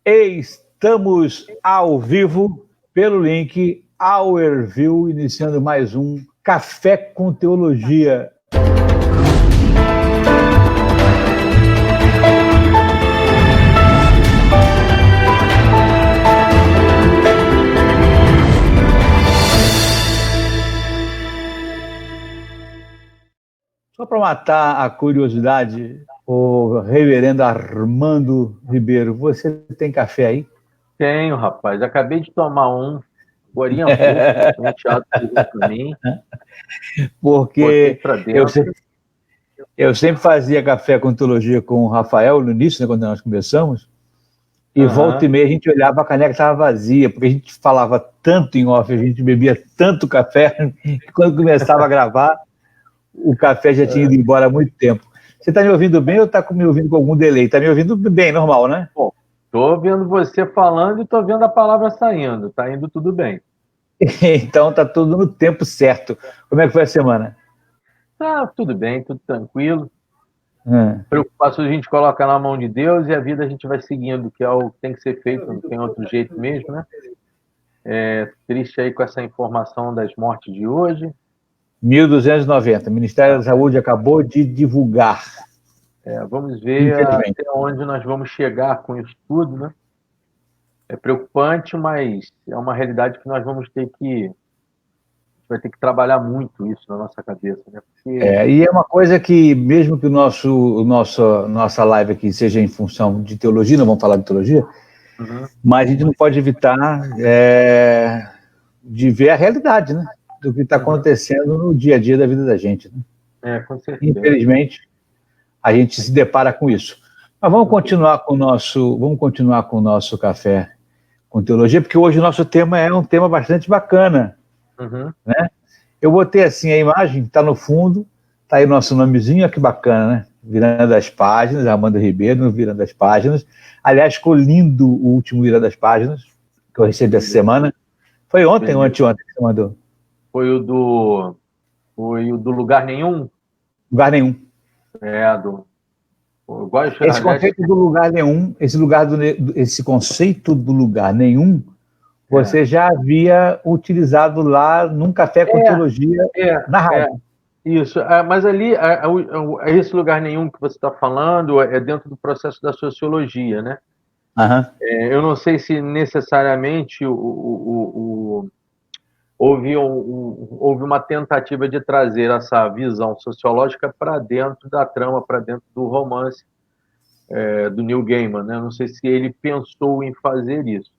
Estamos ao vivo pelo link Hourview, iniciando mais um Café com Teologia. Só para matar a curiosidade, o reverendo Armando Ribeiro, você tem café aí? Tenho, rapaz. Acabei de tomar um, agorinha pouco, um teatro para mim. Porque eu sempre fazia café com teologia com o Rafael no início, né, quando nós começamos, e volta e meia a gente olhava, a caneca estava vazia, porque a gente falava tanto em off, a gente bebia tanto café, que quando começava a gravar, o café já tinha ido embora há muito tempo. Você está me ouvindo bem ou está me ouvindo com algum delay? Está me ouvindo bem, normal, né? Bom, estou vendo você falando e estou vendo a palavra saindo. Está indo tudo bem. Então está tudo no tempo certo. Como é que foi a semana? Tá tudo bem, tudo tranquilo. Preocupação a gente coloca na mão de Deus e a vida a gente vai seguindo, que é o que tem que ser feito, não tem outro jeito mesmo, né? Triste aí com essa informação das mortes de hoje. 1.290. O Ministério da Saúde acabou de divulgar. Vamos ver até onde nós vamos chegar com isso tudo, né? É preocupante, mas é uma realidade que nós vamos ter que vai ter que trabalhar muito isso na nossa cabeça, né? Porque... E é uma coisa que, mesmo que nossa live aqui seja em função de teologia, não vamos falar de teologia, mas a gente não pode evitar de ver a realidade, né? Do que está acontecendo no dia a dia da vida da gente. Né? Com certeza. Infelizmente, a gente se depara com isso. Mas vamos continuar com o nosso café com teologia, porque hoje o nosso tema é um tema bastante bacana. Né? Eu botei assim a imagem, está no fundo, está aí o nosso nomezinho, olha que bacana, né? Virando as Páginas, Armando Ribeiro no Virando as Páginas. Aliás, ficou lindo o último Virando as Páginas, que eu recebi essa semana. Foi ontem ou anteontem que você mandou? Foi o do Lugar Nenhum? Lugar Nenhum. Esse conceito do lugar nenhum, esse conceito do lugar nenhum, você já havia utilizado lá num Café com Teologia na rádio. Isso, mas ali, esse lugar nenhum que você está falando é dentro do processo da sociologia, né? Eu não sei se necessariamente houve uma tentativa de trazer essa visão sociológica para dentro da trama, para dentro do romance do Neil Gaiman, né? Não sei se ele pensou em fazer isso.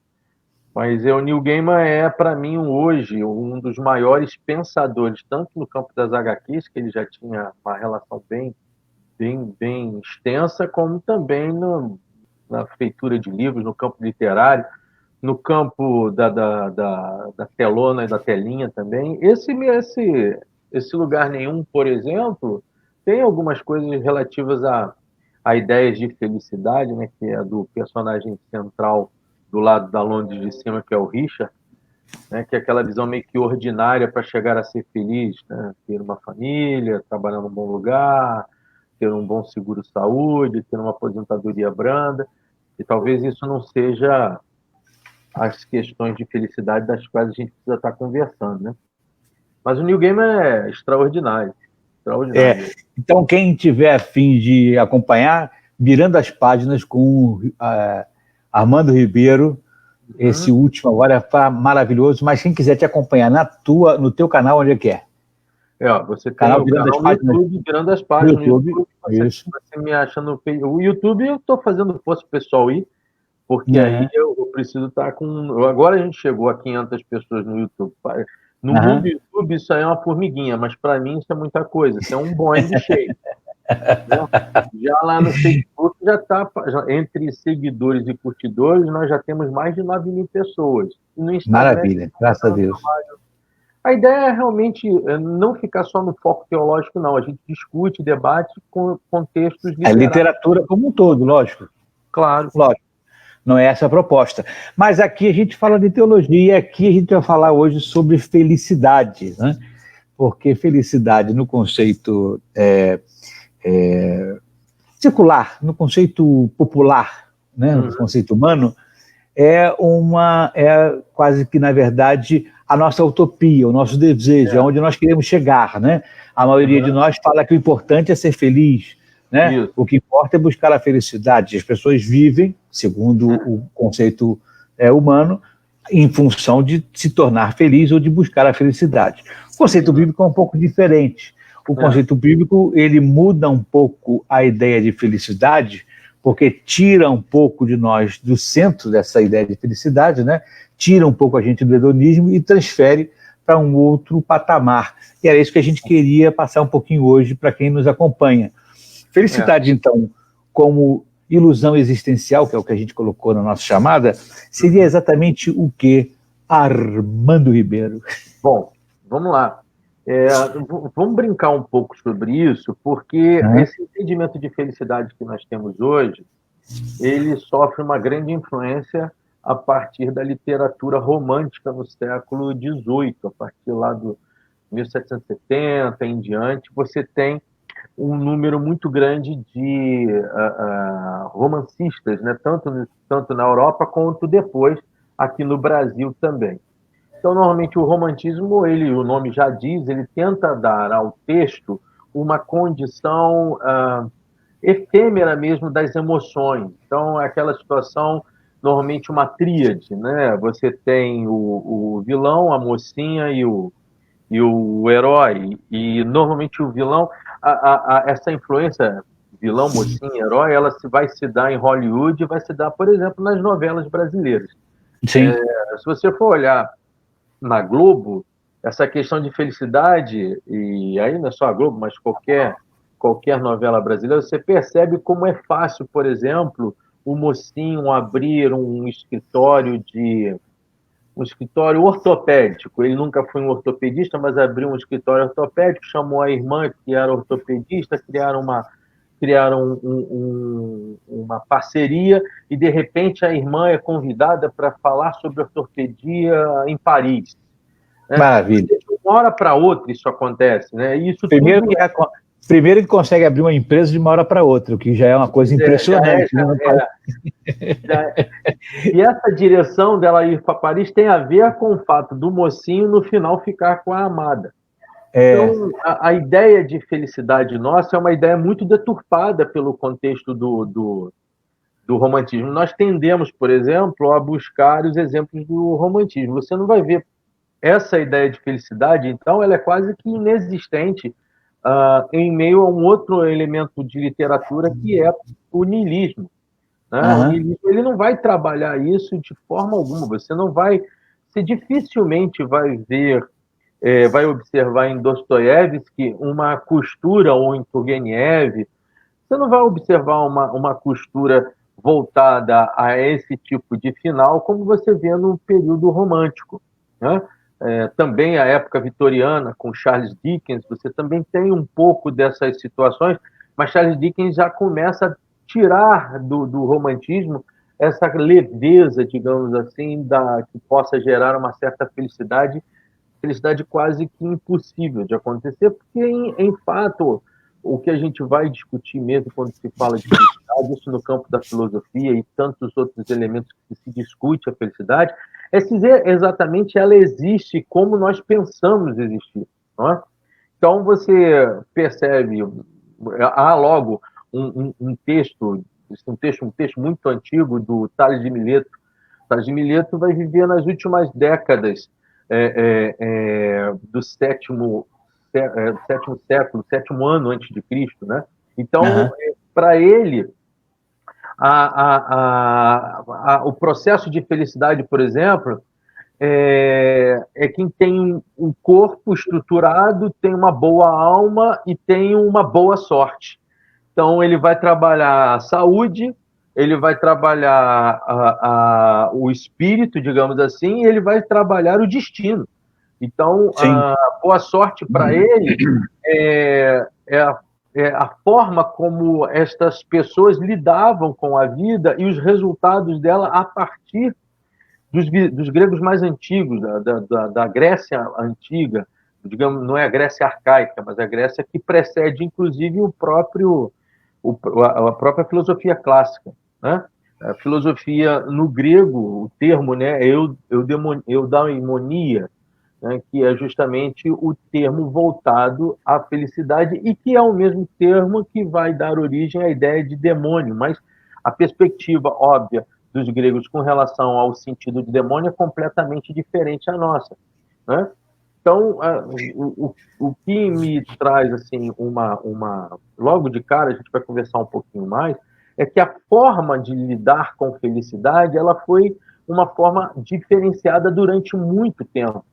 Mas o Neil Gaiman para mim, hoje, um dos maiores pensadores, tanto no campo das HQs, que ele já tinha uma relação bem extensa, como também na feitura de livros, no campo literário, no campo da telona e da telinha também. Esse Lugar Nenhum, por exemplo, tem algumas coisas relativas a ideias de felicidade, né, que é do personagem central do lado da Londres de cima, que é o Richard, né, que é aquela visão meio que ordinária para chegar a ser feliz, né, ter uma família, trabalhar num bom lugar, ter um bom seguro-saúde, ter uma aposentadoria branda, e talvez isso não seja as questões de felicidade das quais a gente precisa estar conversando, né? Mas o Neil Gaiman é extraordinário. Então, quem tiver a fim de acompanhar, Virando as Páginas com Armando Ribeiro, esse último agora é maravilhoso, mas quem quiser te acompanhar no teu canal, onde é que é? Você tem o canal no YouTube, Virando as Páginas. Você me acha no o YouTube, eu estou fazendo força pro pessoal ir, porque aí eu preciso estar com... Agora a gente chegou a 500 pessoas no YouTube. No mundo do YouTube isso aí é uma formiguinha, mas para mim isso é muita coisa, isso é um Boeing cheio. Já lá no Facebook já está, entre seguidores e curtidores, nós já temos mais de 9.000 pessoas. E no Instagram, maravilha, graças a Deus. A ideia é realmente não ficar só no foco teológico, não. A gente discute, debate com contextos literários. A literatura como um todo, lógico. Claro. Lógico. Não é essa a proposta. Mas aqui a gente fala de teologia, e aqui a gente vai falar hoje sobre felicidade, né? Porque felicidade no conceito circular, no conceito popular, né? No conceito humano, é quase que, na verdade, a nossa utopia, o nosso desejo, é onde nós queremos chegar, né? A maioria de nós fala que o importante é ser feliz, né? Isso. O que importa é buscar a felicidade. As pessoas vivem, segundo o conceito humano, em função de se tornar feliz ou de buscar a felicidade. O conceito bíblico é um pouco diferente. O conceito bíblico, ele muda um pouco a ideia de felicidade, porque tira um pouco de nós do centro dessa ideia de felicidade, né? Tira um pouco a gente do hedonismo e transfere para um outro patamar. E era isso que a gente queria passar um pouquinho hoje para quem nos acompanha. Felicidade, então, como ilusão existencial, que é o que a gente colocou na nossa chamada, seria exatamente o que, Armando Ribeiro? Bom, vamos lá. Vamos brincar um pouco sobre isso, porque esse entendimento de felicidade que nós temos hoje, ele sofre uma grande influência a partir da literatura romântica no século XVIII, a partir lá do 1770 em diante, você tem um número muito grande de romancistas, né? tanto na Europa quanto depois aqui no Brasil também. Então, normalmente, o romantismo, o nome já diz, ele tenta dar ao texto uma condição efêmera mesmo das emoções. Então, é aquela situação, normalmente uma tríade, né? Você tem o vilão, a mocinha e o herói. E, normalmente, o vilão, essa influência vilão, mocinha, herói, ela vai se dar em Hollywood e vai se dar, por exemplo, nas novelas brasileiras. Sim. Se você for olhar na Globo, essa questão de felicidade, e aí não é só a Globo, mas qualquer novela brasileira, você percebe como é fácil, por exemplo, o mocinho abrir um escritório ortopédico. Ele nunca foi um ortopedista, mas abriu um escritório ortopédico, chamou a irmã, que era ortopedista, criaram uma parceria e, de repente, a irmã é convidada para falar sobre ortopedia em Paris. Né? Maravilha. De uma hora para outra isso acontece. Né? E isso primeiro ele consegue abrir uma empresa de uma hora para outra, o que já é uma coisa impressionante. E essa direção dela ir para Paris tem a ver com o fato do mocinho, no final, ficar com a amada. Então, a ideia de felicidade nossa é uma ideia muito deturpada pelo contexto do romantismo. Nós tendemos, por exemplo, a buscar os exemplos do romantismo. Você não vai ver essa ideia de felicidade, então, ela é quase que inexistente em meio a um outro elemento de literatura, que é o niilismo. Né? O niilismo, ele não vai trabalhar isso de forma alguma. Você dificilmente vai ver, vai observar em Dostoiévski uma costura, ou em Turgenev. Você não vai observar uma costura voltada a esse tipo de final, como você vê no período romântico. Né? Também a época vitoriana, com Charles Dickens, você também tem um pouco dessas situações, mas Charles Dickens já começa a tirar do romantismo essa leveza, digamos assim, que possa gerar uma certa felicidade quase que impossível de acontecer, porque, em fato, o que a gente vai discutir mesmo quando se fala de felicidade, isso no campo da filosofia e tantos outros elementos que se discute a felicidade, é se exatamente ela existe como nós pensamos existir. Não é? Então, você percebe, há logo um texto muito antigo do Tales de Mileto. Tales de Mileto vai viver nas últimas décadas do sétimo século, sétimo ano antes de Cristo, né? Então, para ele, o processo de felicidade, por exemplo, é quem tem um corpo estruturado, tem uma boa alma e tem uma boa sorte. Então, ele vai trabalhar a saúde, ele vai trabalhar o espírito, digamos assim, e ele vai trabalhar o destino. Então, a boa sorte para ele é a forma como estas pessoas lidavam com a vida e os resultados dela a partir dos gregos mais antigos, da Grécia antiga, digamos, não é a Grécia arcaica, mas a Grécia que precede, inclusive, a própria filosofia clássica. Né? A filosofia, no grego, o termo, né, eudaimonia, né, que é justamente o termo voltado à felicidade e que é o mesmo termo que vai dar origem à ideia de demônio, mas a perspectiva óbvia dos gregos com relação ao sentido de demônio é completamente diferente à nossa, né? Então, o que me traz assim logo de cara, a gente vai conversar um pouquinho mais, é que a forma de lidar com felicidade ela foi uma forma diferenciada durante muito tempo,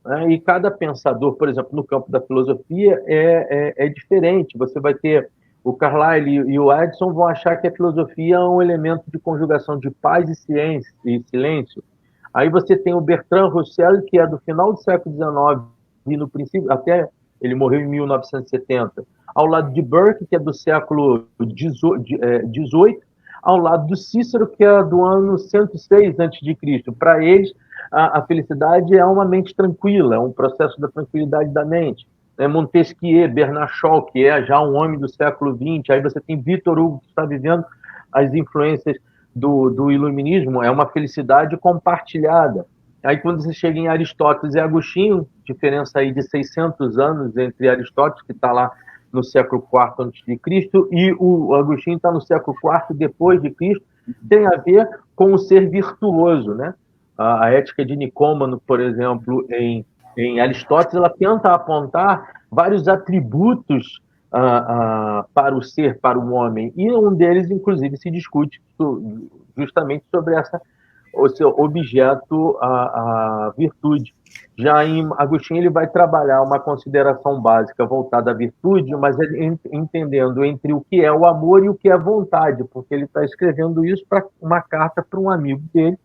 né? E cada pensador, por exemplo, no campo da filosofia é diferente. Você vai ter o Carlyle e o Edson vão achar que a filosofia é um elemento de conjugação de paz e ciência e silêncio. Aí você tem o Bertrand Russell, que é do final do século XIX e no princípio até ele morreu em 1970, ao lado de Burke, que é do século XVIII, ao lado do Cícero, que é do ano 106 a.C. Para eles, a felicidade é uma mente tranquila, é um processo da tranquilidade da mente. Montesquieu, Bernard Shaw, que é já um homem do século XX, aí você tem Victor Hugo, que está vivendo as influências do iluminismo, é uma felicidade compartilhada. Aí quando você chega em Aristóteles e Agostinho, diferença aí de 600 anos entre Aristóteles, que está lá no século IV a.C., e o Agostinho está no século IV depois de Cristo, tem a ver com o ser virtuoso, né? A ética de Nicômaco, por exemplo, em Aristóteles, ela tenta apontar vários atributos para o ser, para o homem, e um deles, inclusive, se discute justamente sobre o seu objeto, a virtude. Já em Agostinho, ele vai trabalhar uma consideração básica voltada à virtude, mas entendendo entre o que é o amor e o que é a vontade, porque ele está escrevendo isso para uma carta para um amigo dele,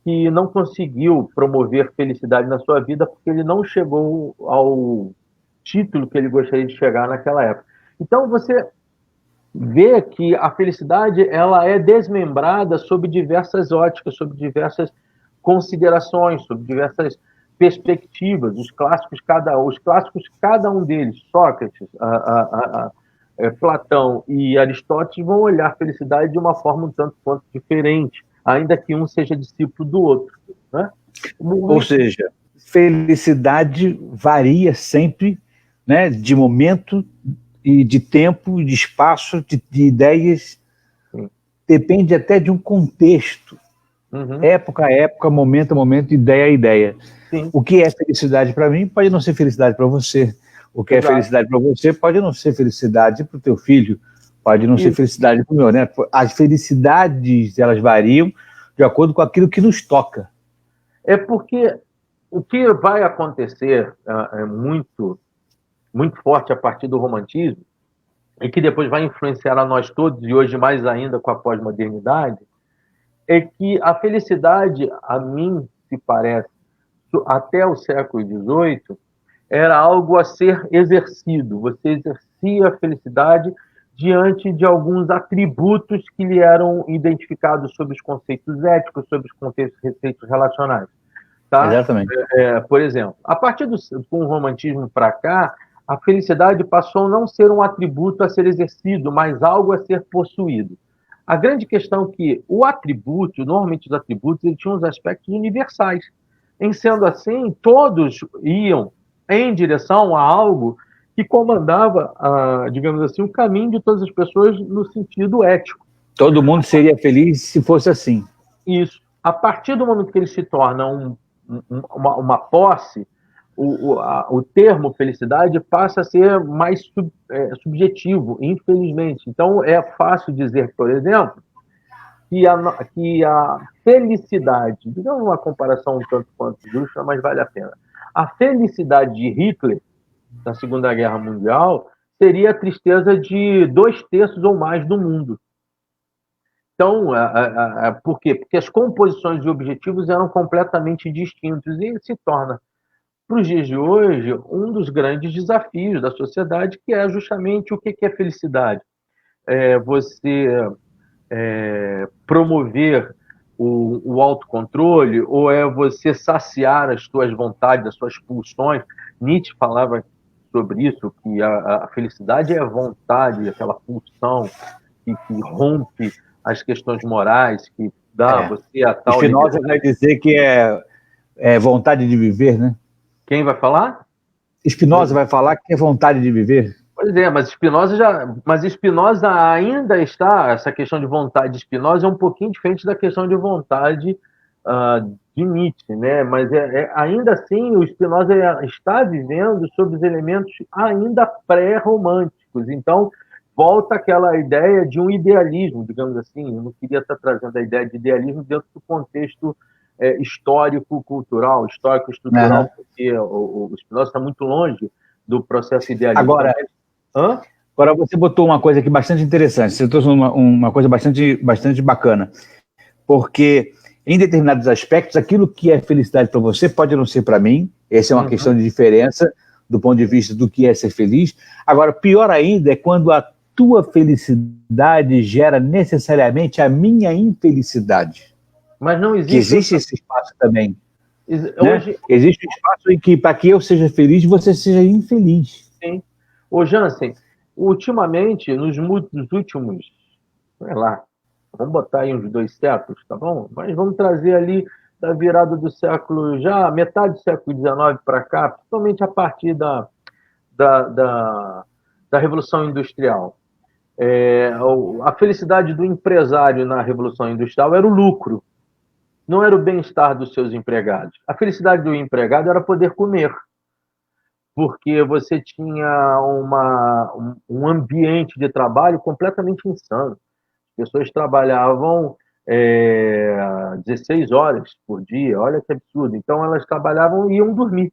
que não conseguiu promover felicidade na sua vida porque ele não chegou ao título que ele gostaria de chegar naquela época. Então, você vê que a felicidade ela é desmembrada sob diversas óticas, sob diversas considerações, sob diversas perspectivas. Os clássicos, cada um deles, Sócrates, Platão e Aristóteles, vão olhar a felicidade de uma forma um tanto quanto diferente, ainda que um seja discípulo do outro, né? Ou seja, felicidade varia sempre, né, de momento e de tempo, de espaço, de ideias. Sim. Depende até de um contexto. Uhum. Época a época, momento a momento, ideia a ideia. Sim. O que é felicidade para mim pode não ser felicidade para você. O que Exato. É felicidade para você pode não ser felicidade para o teu filho, pode não ser felicidade para o meu, né? As felicidades, elas variam de acordo com aquilo que nos toca. É porque o que vai acontecer é muito forte a partir do romantismo, e que depois vai influenciar a nós todos, e hoje mais ainda com a pós-modernidade, é que a felicidade, a mim se parece, até o século XVIII, era algo a ser exercido. Você exercia a felicidade diante de alguns atributos que lhe eram identificados sobre os conceitos éticos, sobre os conceitos relacionais. Tá? Exatamente. Por exemplo, a partir do romantismo para cá, a felicidade passou a não ser um atributo a ser exercido, mas algo a ser possuído. A grande questão é que o atributo, normalmente os atributos, eles tinham os aspectos universais. Em sendo assim, todos iam em direção a algo que comandava, digamos assim, o caminho de todas as pessoas no sentido ético. Todo mundo seria feliz se fosse assim. Isso. A partir do momento que ele se torna uma posse, o termo felicidade passa a ser mais subjetivo, infelizmente. Então, é fácil dizer, por exemplo, que a felicidade, digamos uma comparação um tanto quanto justa, mas vale a pena. A felicidade de Hitler, na Segunda Guerra Mundial, seria a tristeza de 2/3 ou mais do mundo. Então, por quê? Porque as composições e objetivos eram completamente distintos e se torna, para os dias de hoje, um dos grandes desafios da sociedade, que é justamente o que é felicidade. Você promover o autocontrole, ou é você saciar as suas vontades, as suas pulsões? Nietzsche falava sobre isso, que a felicidade é a vontade, aquela pulsão que rompe as questões morais que dá você a tal... Spinoza vai dizer que é vontade de viver, né? Quem vai falar? Spinoza vai falar que é vontade de viver. Pois é, mas Spinoza ainda está, essa questão de vontade de Spinoza é um pouquinho diferente da questão de vontade de Nietzsche, né? Mas ainda assim o Spinoza está vivendo sob os elementos ainda pré-românticos. Então volta aquela ideia de um idealismo, digamos assim. Eu não queria estar trazendo a ideia de idealismo dentro do contexto histórico-cultural, histórico-estrutural, porque o Spinoza está muito longe do processo idealista. Agora você botou uma coisa aqui bastante interessante, você trouxe uma coisa bastante bacana, porque em determinados aspectos, aquilo que é felicidade para você pode não ser para mim, essa é uma questão de diferença do ponto de vista do que é ser feliz. Agora, pior ainda é quando a tua felicidade gera necessariamente a minha infelicidade. Mas não existe... Que existe esse espaço também. Hoje... Né? Existe um espaço em que, para que eu seja feliz, você seja infeliz. Sim. Ô, Jansen, ultimamente, nos últimos, sei lá, vamos botar aí uns 2 séculos, tá bom? Mas vamos trazer ali da virada do século, já metade do século XIX para cá, principalmente a partir da Revolução Industrial. A felicidade do empresário na Revolução Industrial era o lucro, não era o bem-estar dos seus empregados. A felicidade do empregado era poder comer, porque você tinha um ambiente de trabalho completamente insano. As pessoas trabalhavam 16 horas por dia, olha que absurdo. Então, elas trabalhavam e iam dormir,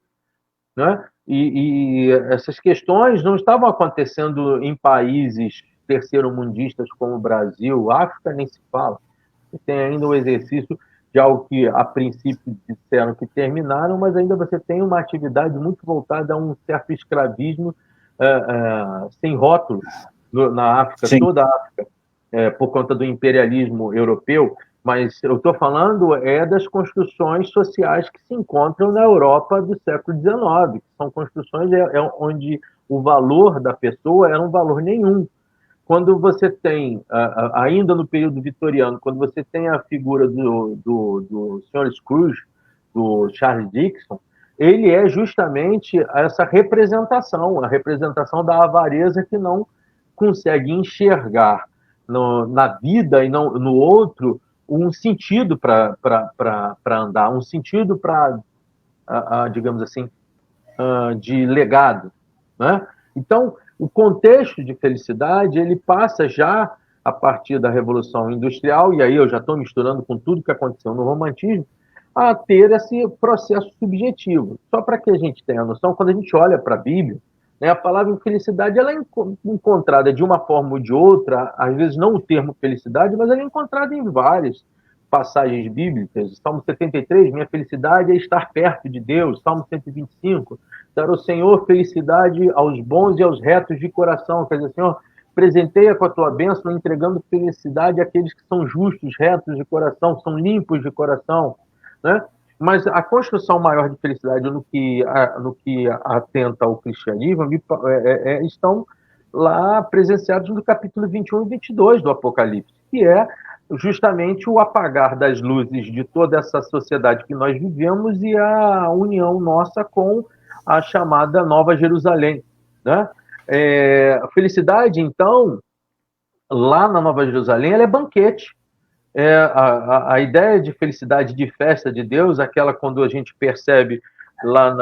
né? E essas questões não estavam acontecendo em países terceiro-mundistas como o Brasil, África nem se fala. Tem ainda o exercício de algo que, a princípio, disseram que terminaram, mas ainda você tem uma atividade muito voltada a um certo escravismo sem rótulos na África, Sim. Toda a África, por conta do imperialismo europeu, mas eu estou falando das construções sociais que se encontram na Europa do século XIX, que são construções onde o valor da pessoa era um valor nenhum. Quando você tem, ainda no período vitoriano, quando você tem a figura do Sr. Scrooge, do Charles Dickens, ele é justamente essa representação, a representação da avareza que não consegue enxergar na vida e no outro um sentido para andar, um sentido para, digamos assim, de legado, né? Então, o contexto de felicidade, ele passa já a partir da Revolução Industrial, e aí eu já estou misturando com tudo que aconteceu no romantismo, a ter esse processo subjetivo. Só para que a gente tenha a noção, quando a gente olha para a Bíblia, né, a palavra felicidade ela é encontrada de uma forma ou de outra, às vezes não o termo felicidade, mas ela é encontrada em várias passagens bíblicas. Salmo 73, minha felicidade é estar perto de Deus. Salmo 125, dar ao Senhor felicidade aos bons e aos retos de coração. Quer dizer, Senhor, presenteia com a tua bênção, entregando felicidade àqueles que são justos, retos de coração, são limpos de coração, né? Mas a construção maior de felicidade no que atenta ao cristianismo estão lá presenciados no capítulo 21 e 22 do Apocalipse, que é justamente o apagar das luzes de toda essa sociedade que nós vivemos e a união nossa com a chamada Nova Jerusalém, né? A felicidade, então, lá na Nova Jerusalém, ela é banquete. A ideia de felicidade, de festa de Deus, aquela quando a gente percebe lá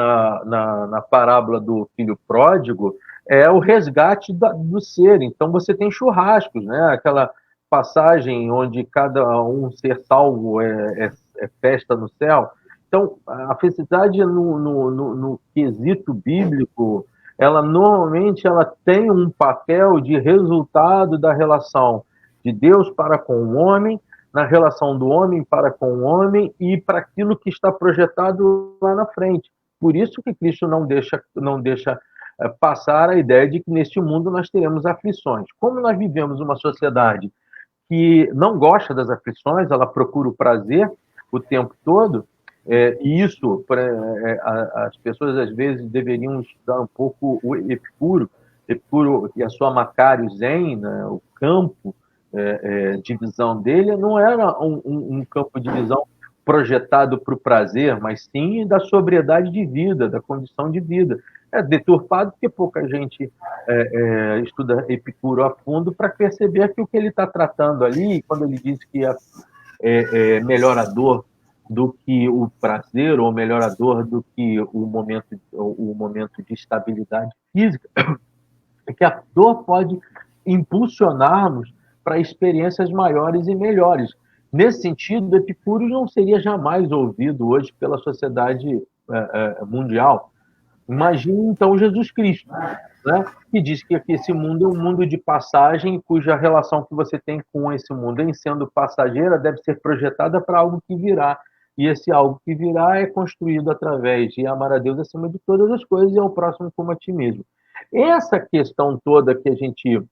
na parábola do filho pródigo, é o resgate do ser. Então, você tem churrascos, né? Aquela passagem onde cada um ser salvo é festa no céu. Então, a felicidade no quesito bíblico, ela normalmente tem um papel de resultado da relação de Deus para com o homem, na relação do homem para com o homem e para aquilo que está projetado lá na frente. Por isso que Cristo não deixa passar a ideia de que neste mundo nós teremos aflições. Como nós vivemos uma sociedade que não gosta das aflições, ela procura o prazer o tempo todo, e isso, as pessoas às vezes deveriam estudar um pouco o Epicuro e a sua Macário Zen, né, o campo, de visão dele não era um campo de visão projetado para o prazer, mas sim da sobriedade de vida, da condição de vida. É deturpado porque pouca gente estuda Epicuro a fundo para perceber que o que ele está tratando ali, quando ele diz que é melhorador do que o prazer, ou melhorador do que o momento de estabilidade física, é que a dor pode impulsionar-nos para experiências maiores e melhores. Nesse sentido, Epicuro não seria jamais ouvido hoje pela sociedade mundial. Imagine, então, Jesus Cristo, né? Que diz que esse mundo é um mundo de passagem, cuja relação que você tem com esse mundo, em sendo passageira, deve ser projetada para algo que virá. E esse algo que virá é construído através de amar a Deus acima de todas as coisas e ao próximo como a ti mesmo. Essa questão toda que a gente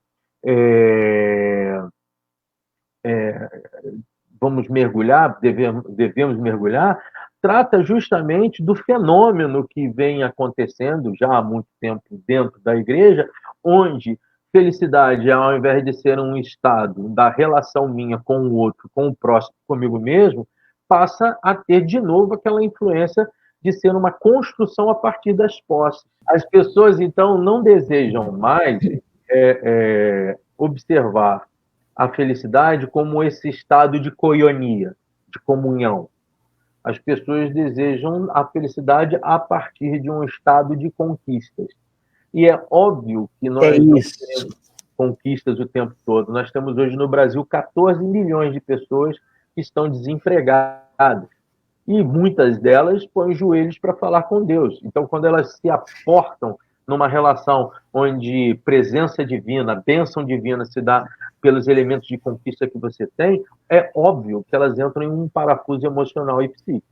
vamos mergulhar, devemos mergulhar, trata justamente do fenômeno que vem acontecendo já há muito tempo dentro da igreja, onde felicidade, ao invés de ser um estado da relação minha com o outro, com o próximo, comigo mesmo, passa a ter de novo aquela influência de ser uma construção a partir das posses. As pessoas, então, não desejam mais observar a felicidade como esse estado de coinonia, de comunhão. As pessoas desejam a felicidade a partir de um estado de conquistas. E é óbvio que nós não temos conquistas o tempo todo. Nós temos hoje no Brasil 14 milhões de pessoas que estão desempregadas. E muitas delas põem os joelhos para falar com Deus. Então, quando elas se aportam numa relação onde presença divina, bênção divina se dá pelos elementos de conquista que você tem, é óbvio que elas entram em um parafuso emocional e psíquico.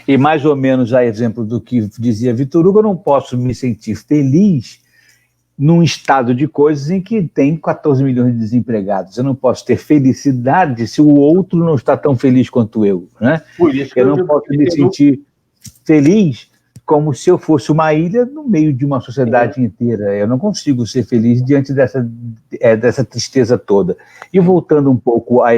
E mais ou menos a exemplo do que dizia Vitor Hugo, eu não posso me sentir feliz num estado de coisas em que tem 14 milhões de desempregados. Eu não posso ter felicidade se o outro não está tão feliz quanto eu, né? Por isso que eu não posso me sentir feliz como se eu fosse uma ilha no meio de uma sociedade inteira. Eu não consigo ser feliz diante dessa tristeza toda. E voltando um pouco a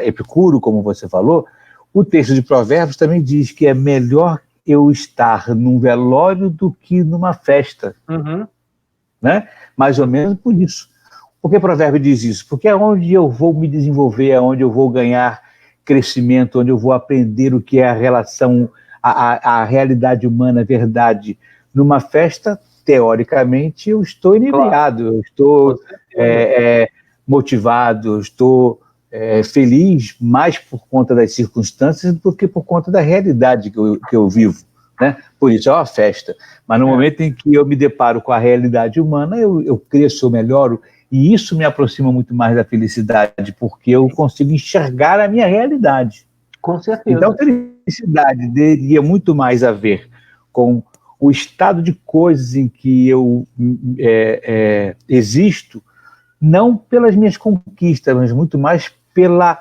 Epicuro, como você falou, o texto de Provérbios também diz que é melhor eu estar num velório do que numa festa. Uhum. Né? Mais ou menos por isso. Por que Provérbio diz isso? Porque é onde eu vou me desenvolver, é onde eu vou ganhar crescimento, onde eu vou aprender o que é a relação, a realidade humana, a verdade. Numa festa, teoricamente, eu estou inebriado, eu estou motivado, eu estou feliz mais por conta das circunstâncias do que por conta da realidade que eu vivo. Né? Por isso é uma festa. Mas no momento em que eu me deparo com a realidade humana, eu cresço, eu melhoro, e isso me aproxima muito mais da felicidade, porque eu consigo enxergar a minha realidade. Com certeza. Então, felicidade teria muito mais a ver com o estado de coisas em que eu existo, não pelas minhas conquistas, mas muito mais pela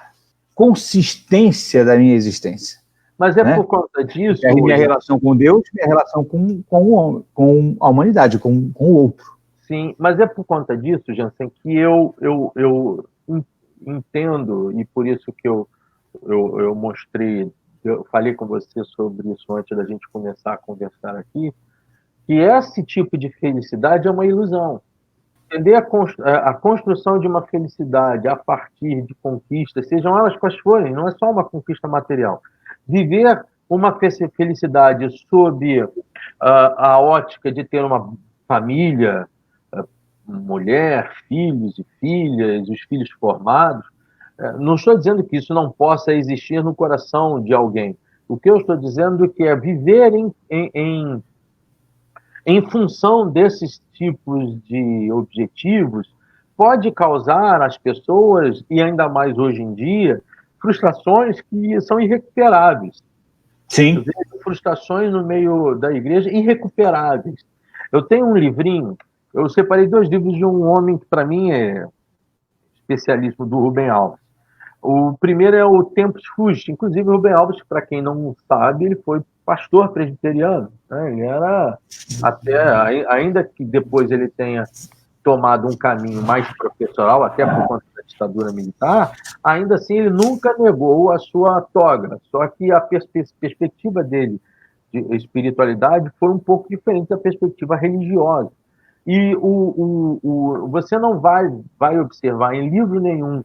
consistência da minha existência. Mas por conta disso... É a minha relação com Deus, minha relação com a humanidade, com o outro. Sim, mas é por conta disso, Jansen, que eu entendo, e por isso que eu mostrei, eu falei com você sobre isso antes da gente começar a conversar aqui, que esse tipo de felicidade é uma ilusão. Entender a construção de uma felicidade a partir de conquistas, sejam elas quais forem, não é só uma conquista material. Viver uma felicidade sob a ótica de ter uma família, mulher, filhos e filhas, os filhos formados, não estou dizendo que isso não possa existir no coração de alguém. O que eu estou dizendo é que é viver em função desses tipos de objetivos pode causar às pessoas, e ainda mais hoje em dia, frustrações que são irrecuperáveis. Sim. Frustrações no meio da igreja irrecuperáveis. Eu tenho um livrinho, eu separei 2 livros de um homem que, para mim, é especialista, do Rubem Alves. O primeiro é o Tempus Fugit. Inclusive, o Rubem Alves, para quem não sabe, ele foi pastor presbiteriano. Né? Ele era, ainda que depois ele tenha tomado um caminho mais professoral, até por conta das ditadura militar, ainda assim ele nunca negou a sua toga, só que a perspectiva dele de espiritualidade foi um pouco diferente da perspectiva religiosa. E você não vai observar em livro nenhum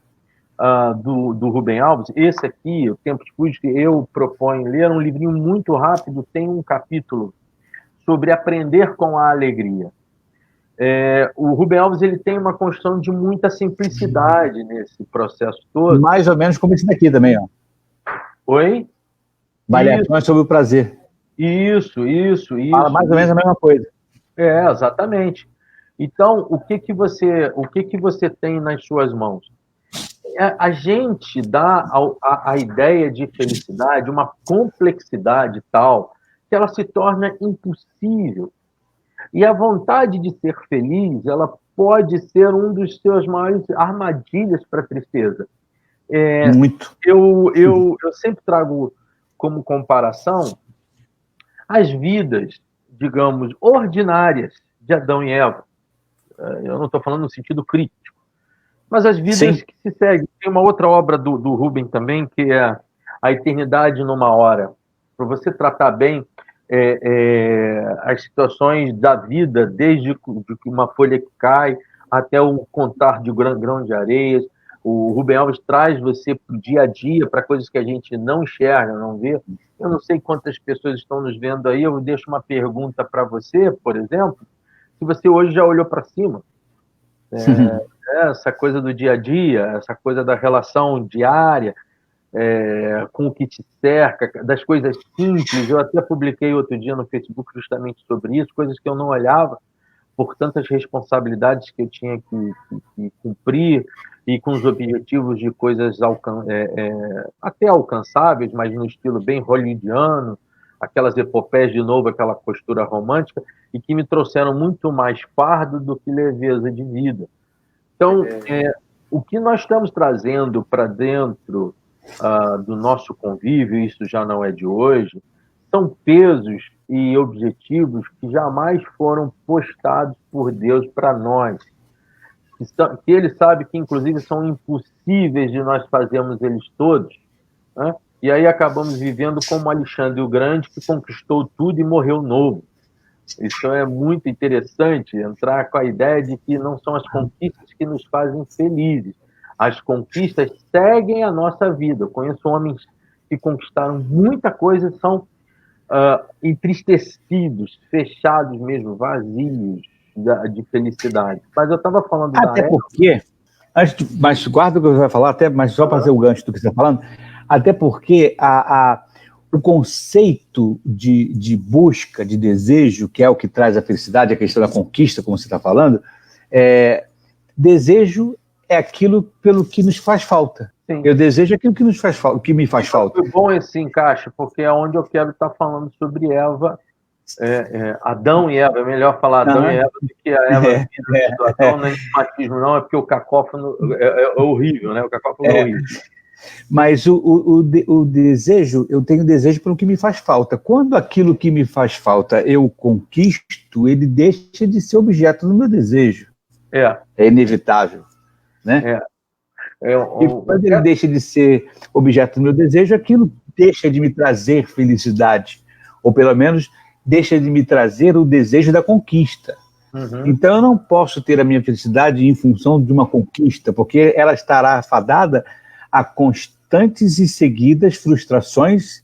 do Rubem Alves, esse aqui, O Tempo de Fúgio, que eu proponho ler, um livrinho muito rápido, tem um capítulo sobre aprender com a alegria. O Rubem Alves ele tem uma construção de muita simplicidade nesse processo todo. Mais ou menos como esse daqui também, ó. Oi? Variações sobre o prazer. Isso. Fala mais ou menos a mesma coisa. Exatamente. Então, o que você tem nas suas mãos? A gente dá a ideia de felicidade uma complexidade tal que ela se torna impossível. E a vontade de ser feliz, ela pode ser um dos seus maiores armadilhas para a tristeza. Muito. Eu sempre trago como comparação as vidas, digamos, ordinárias de Adão e Eva. Eu não estou falando no sentido crítico, mas as vidas Sim. que se seguem. Tem uma outra obra do Rubem também, que é A Eternidade numa Hora. Para você tratar bem as situações da vida, desde uma folha que cai até o contar de grão de areias. O Rubem Alves traz você para o dia a dia, para coisas que a gente não enxerga, não vê. Eu não sei quantas pessoas estão nos vendo aí, eu deixo uma pergunta para você, por exemplo, se você hoje já olhou para cima. Essa coisa do dia a dia, essa coisa da relação diária, com o que te cerca, das coisas simples. Eu até publiquei outro dia no Facebook justamente sobre isso, coisas que eu não olhava por tantas responsabilidades que eu tinha que cumprir e com os objetivos de coisas até alcançáveis, mas no estilo bem hollywoodiano, aquelas epopeias de novo, aquela postura romântica, e que me trouxeram muito mais fardo do que leveza de vida. Então, o que nós estamos trazendo para dentro do nosso convívio, isso já não é de hoje, são pesos e objetivos que jamais foram postados por Deus para nós. Que Ele sabe que, inclusive, são impossíveis de nós fazermos eles todos, né? E aí acabamos vivendo como Alexandre o Grande, que conquistou tudo e morreu novo. Isso é muito interessante, entrar com a ideia de que não são as conquistas que nos fazem felizes. As conquistas seguem a nossa vida. Eu conheço homens que conquistaram muita coisa e são entristecidos, fechados mesmo, vazios de felicidade. Mas eu estava falando até porque, mas guarda o que você vai falar, mas só para fazer o gancho do que você está falando, até porque o conceito de busca, de desejo, que é o que traz a felicidade, a questão da conquista, como você está falando, desejo é aquilo pelo que nos faz falta. Sim. Eu desejo aquilo que nos faz falta, que me faz falta. Foi bom esse encaixe, porque é onde eu quero estar falando sobre Eva, Adão e Eva. É melhor falar Adão e Eva do que a Eva do Adão, não é enigmatismo, não, é porque o cacófono é horrível, né? O cacófono é horrível. Mas o desejo, eu tenho desejo pelo que me faz falta. Quando aquilo que me faz falta eu conquisto, ele deixa de ser objeto do meu desejo. É inevitável, né? E quando ele deixa de ser objeto do meu desejo, aquilo deixa de me trazer felicidade, ou pelo menos deixa de me trazer o desejo da conquista. Uhum. Então eu não posso ter a minha felicidade em função de uma conquista, porque ela estará afadada a constantes e seguidas frustrações,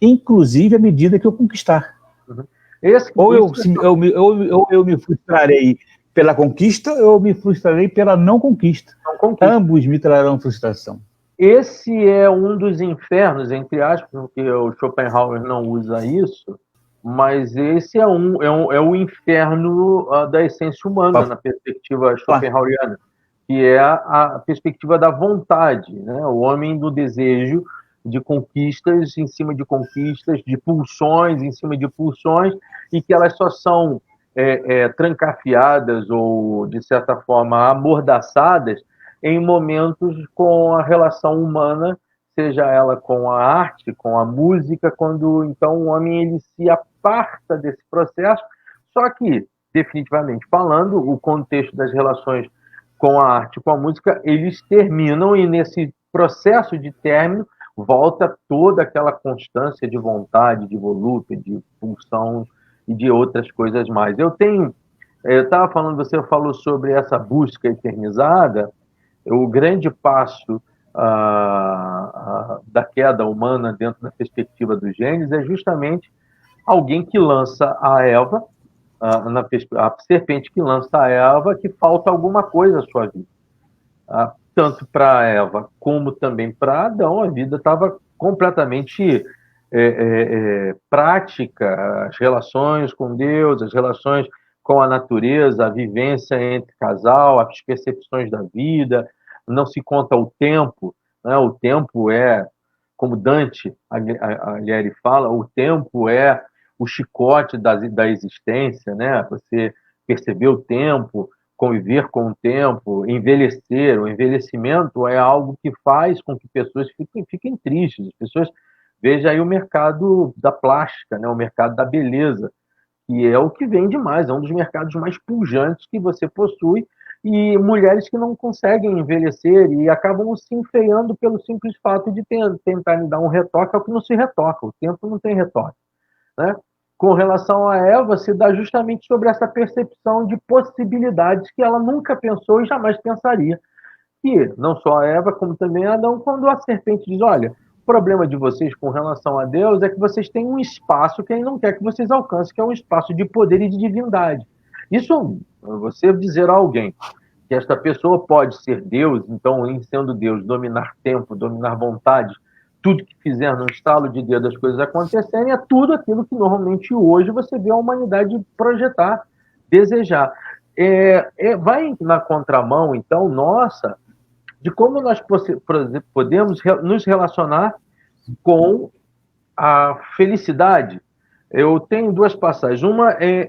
inclusive à medida que eu conquistar. Uhum. Ou eu me frustrarei pela conquista, ou eu me frustrarei pela não conquista. Ambos me trarão frustração. Esse é um dos infernos, entre aspas, porque o Schopenhauer não usa isso, mas esse é o inferno da essência humana, na perspectiva schopenhaueriana, que é a perspectiva da vontade, né? O homem do desejo de conquistas em cima de conquistas, de pulsões em cima de pulsões, e que elas só são trancafiadas ou, de certa forma, amordaçadas em momentos com a relação humana, seja ela com a arte, com a música, quando então o homem ele se aparta desse processo. Só que, definitivamente falando, o contexto das relações com a arte, com a música, eles terminam, e nesse processo de término volta toda aquela constância de vontade, de volúpia, de pulsão e de outras coisas mais. Eu estava falando, você falou sobre essa busca eternizada, o grande passo da queda humana dentro da perspectiva do Gênesis é justamente alguém que lança a Eva, a serpente que lança a Eva, que falta alguma coisa à sua vida. Tanto para Eva como também para Adão, a vida estava completamente prática, as relações com Deus, as relações com a natureza, a vivência entre casal, as percepções da vida, não se conta o tempo, né? O tempo é, como Dante Alighieri fala, o tempo é o chicote da existência, né? Você perceber o tempo, conviver com o tempo, envelhecer. O envelhecimento é algo que faz com que pessoas fiquem tristes. As pessoas, veja aí o mercado da plástica, né? O mercado da beleza, que é o que vende mais, é um dos mercados mais pujantes que você possui, e mulheres que não conseguem envelhecer e acabam se enfeiando pelo simples fato de tentarem dar um retoque ao que não se retoca. O tempo não tem retoque, né? Com relação a Eva, se dá justamente sobre essa percepção de possibilidades que ela nunca pensou e jamais pensaria. E não só a Eva, como também Adão, quando a serpente diz, olha, o problema de vocês com relação a Deus é que vocês têm um espaço que ele não quer que vocês alcancem, que é um espaço de poder e de divindade. Isso, você dizer a alguém que esta pessoa pode ser Deus, então, em sendo Deus, dominar tempo, dominar vontade, tudo que fizer no estalo de dedo as coisas acontecerem, é tudo aquilo que normalmente hoje você vê a humanidade projetar, desejar. Vai na contramão, então, nossa, de como nós podemos nos relacionar com a felicidade. Eu tenho duas passagens. Uma é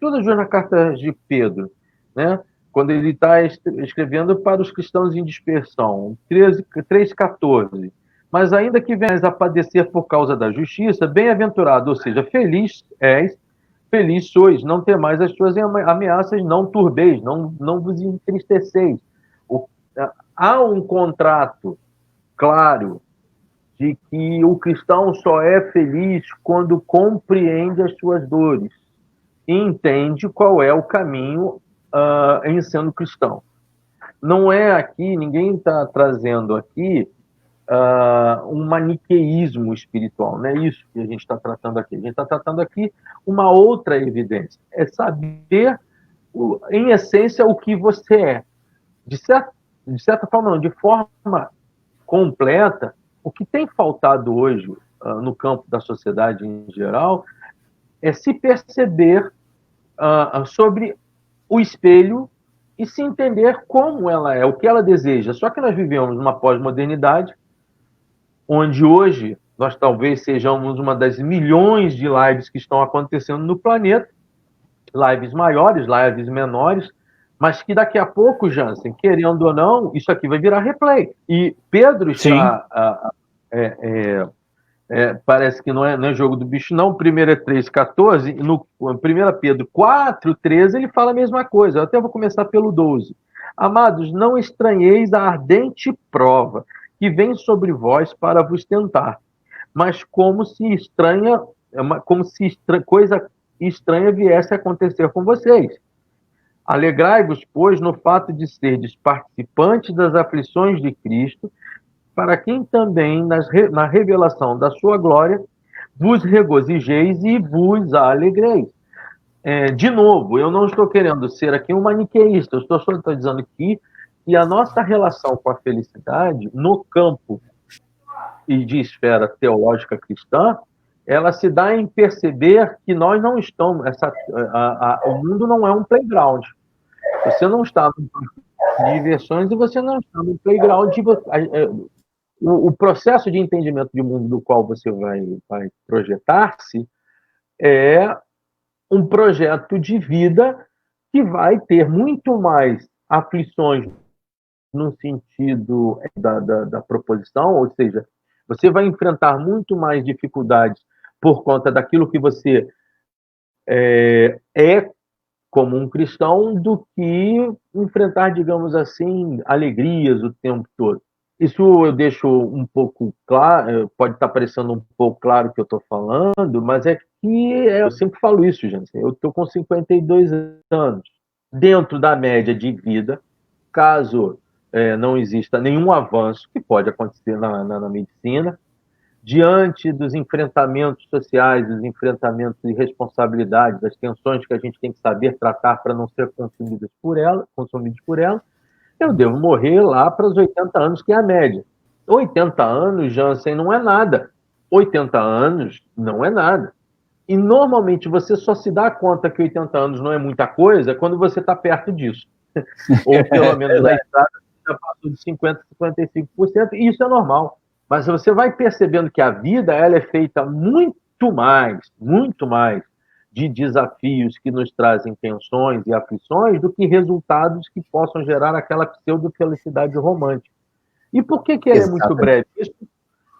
todas as duas na carta de Pedro, né? Quando ele está escrevendo para os cristãos em dispersão, 3,14. Mas ainda que venhas a padecer por causa da justiça, bem-aventurado, ou seja, feliz és, feliz sois, não temais as suas ameaças, não turbeis, não vos entristeceis. Há um contrato claro de que o cristão só é feliz quando compreende as suas dores e entende qual é o caminho em sendo cristão. Não é aqui, ninguém está trazendo aqui um maniqueísmo espiritual, não é isso que a gente está tratando aqui. A gente está tratando aqui uma outra evidência, é saber, em essência, o que você é. De certa forma, não, de forma completa, o que tem faltado hoje no campo da sociedade em geral é se perceber sobre o espelho e se entender como ela é, o que ela deseja. Só que nós vivemos numa pós-modernidade, onde hoje nós talvez sejamos uma das milhões de lives que estão acontecendo no planeta, lives maiores, lives menores, mas que daqui a pouco, Jansen, querendo ou não, isso aqui vai virar replay. E Pedro está... parece que não é jogo do bicho, não. 1 é 3,14, no 1 Pedro 4,13, ele fala a mesma coisa. Eu até vou começar pelo 12. Amados, não estranheis a ardente prova que vem sobre vós para vos tentar, mas como se coisa estranha viesse a acontecer com vocês. Alegrai-vos, pois, no fato de serdes participantes das aflições de Cristo, para quem também, na revelação da sua glória, vos regozijeis e vos alegreis. De novo, eu não estou querendo ser aqui um maniqueísta, eu estou só dizendo aqui que a nossa relação com a felicidade, no campo e de esfera teológica cristã, ela se dá em perceber que nós não estamos... o mundo não é um playground. Você não está no diversões e você não está no playground. O processo de entendimento de mundo do qual você vai projetar-se é um projeto de vida que vai ter muito mais aflições no sentido da proposição, ou seja, você vai enfrentar muito mais dificuldades por conta daquilo que você como um cristão do que enfrentar, digamos assim, alegrias o tempo todo. Isso eu deixo um pouco claro, pode estar parecendo um pouco claro o que eu estou falando, mas é que eu sempre falo isso, gente. Eu estou com 52 anos. Dentro da média de vida, caso não exista nenhum avanço, que pode acontecer na medicina, diante dos enfrentamentos sociais, dos enfrentamentos de responsabilidades, das tensões que a gente tem que saber tratar para não ser consumidos por ela, eu devo morrer lá para os 80 anos, que é a média. 80 anos, Jansen, não é nada. 80 anos não é nada. E normalmente você só se dá conta que 80 anos não é muita coisa quando você está perto disso. Ou pelo menos na estrada já passou de 50%, 55%, e isso é normal. Mas você vai percebendo que a vida ela é feita muito mais de desafios que nos trazem tensões e aflições do que resultados que possam gerar aquela pseudo-felicidade romântica. E por que ela é muito breve?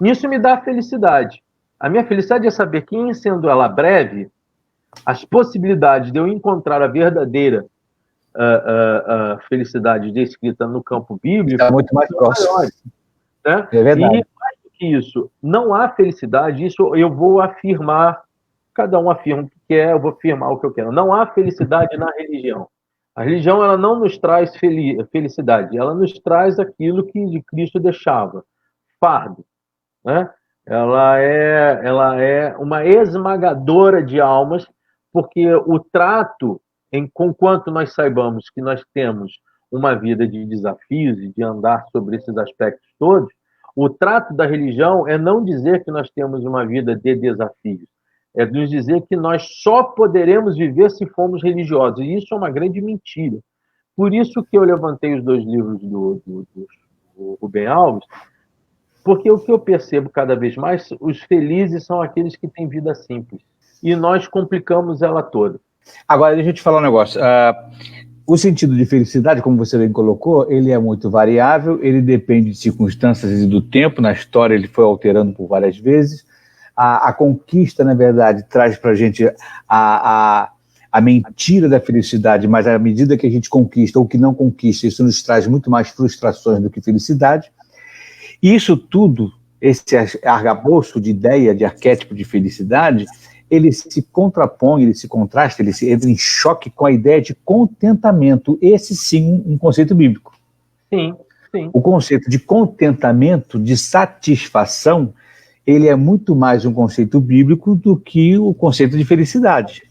Nisso me dá felicidade. A minha felicidade é saber que, em sendo ela breve, as possibilidades de eu encontrar a verdadeira felicidade descrita no campo bíblico está muito mais próximo. Né? É verdade. E mais do que isso, não há felicidade, isso eu vou afirmar, cada um afirma o que quer, eu vou afirmar o que eu quero. Não há felicidade na religião. A religião ela não nos traz felicidade, ela nos traz aquilo que Cristo deixava, fardo. Né? Ela é uma esmagadora de almas, porque o trato, conquanto nós saibamos que nós temos uma vida de desafios e de andar sobre esses aspectos todos, o trato da religião é não dizer que nós temos uma vida de desafios, é nos dizer que nós só poderemos viver se formos religiosos, e isso é uma grande mentira. Por isso que eu levantei os 2 livros do Rubem Alves, porque o que eu percebo cada vez mais, os felizes são aqueles que têm vida simples. E nós complicamos ela toda. Agora, deixa eu te falar um negócio. O sentido de felicidade, como você bem colocou, ele é muito variável, ele depende de circunstâncias e do tempo. Na história ele foi alterando por várias vezes. A conquista, na verdade, traz para a gente a mentira da felicidade, mas à medida que a gente conquista ou que não conquista, isso nos traz muito mais frustrações do que felicidade. E isso tudo, esse arcabouço de ideia, de arquétipo de felicidade, ele se contrapõe, ele se contrasta, ele entra em choque com a ideia de contentamento. Esse sim, um conceito bíblico. Sim, sim. O conceito de contentamento, de satisfação, ele é muito mais um conceito bíblico do que o conceito de felicidade.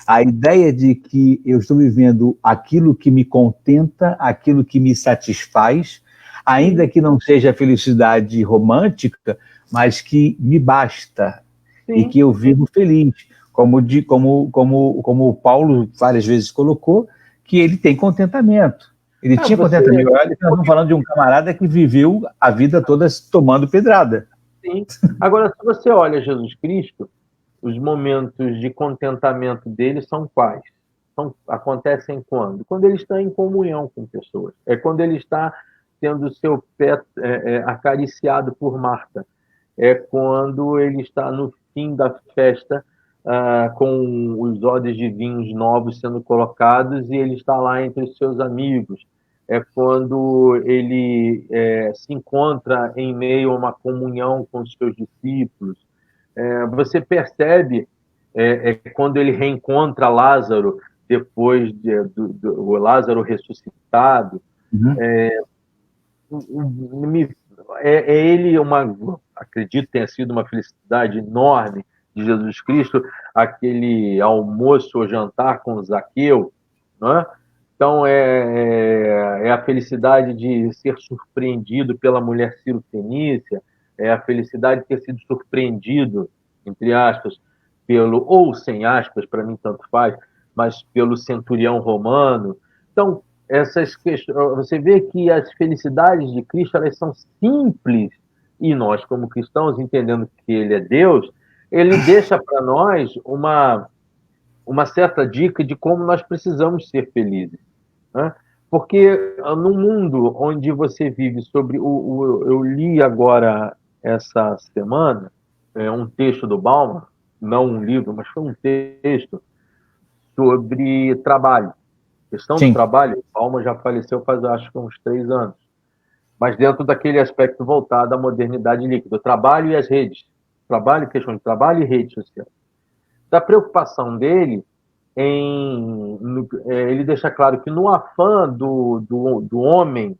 A ideia de que eu estou vivendo aquilo que me contenta, aquilo que me satisfaz, ainda que não seja felicidade romântica, mas que me basta. Sim. E que eu vivo feliz, como o Paulo várias vezes colocou, que ele tem contentamento. Ele tinha contentamento. Olha, nós estamos falando de um camarada que viveu a vida toda tomando pedrada. Sim. Agora, se você olha Jesus Cristo, os momentos de contentamento dele são quais? Acontecem quando? Quando ele está em comunhão com pessoas. É quando ele está tendo o seu pé acariciado por Marta. É quando ele está no fim da festa, com os odres de vinhos novos sendo colocados, e ele está lá entre os seus amigos. É quando ele se encontra em meio a uma comunhão com os seus discípulos. Você percebe quando ele reencontra Lázaro, depois do Lázaro ressuscitado. Uhum. Ele acredito que tenha sido uma felicidade enorme de Jesus Cristo, aquele almoço ou jantar com Zaqueu, não é? Então, é a felicidade de ser surpreendido pela mulher Cirofenícia, é a felicidade de ter sido surpreendido, entre aspas, ou sem aspas, para mim tanto faz, mas pelo centurião romano. Então, essas questões, você vê que as felicidades de Cristo elas são simples, e nós, como cristãos, entendendo que Ele é Deus, Ele deixa para nós uma certa dica de como nós precisamos ser felizes. Né? Porque no mundo onde você vive eu li agora essa semana um texto do Bauman, não um livro, mas foi um texto sobre trabalho. A questão Sim. do trabalho, Palma já faleceu faz, acho que uns 3 anos. Mas dentro daquele aspecto voltado à modernidade líquida. Trabalho e as redes. Trabalho, questão de trabalho e rede social. Da preocupação dele ele deixa claro que no afã do homem,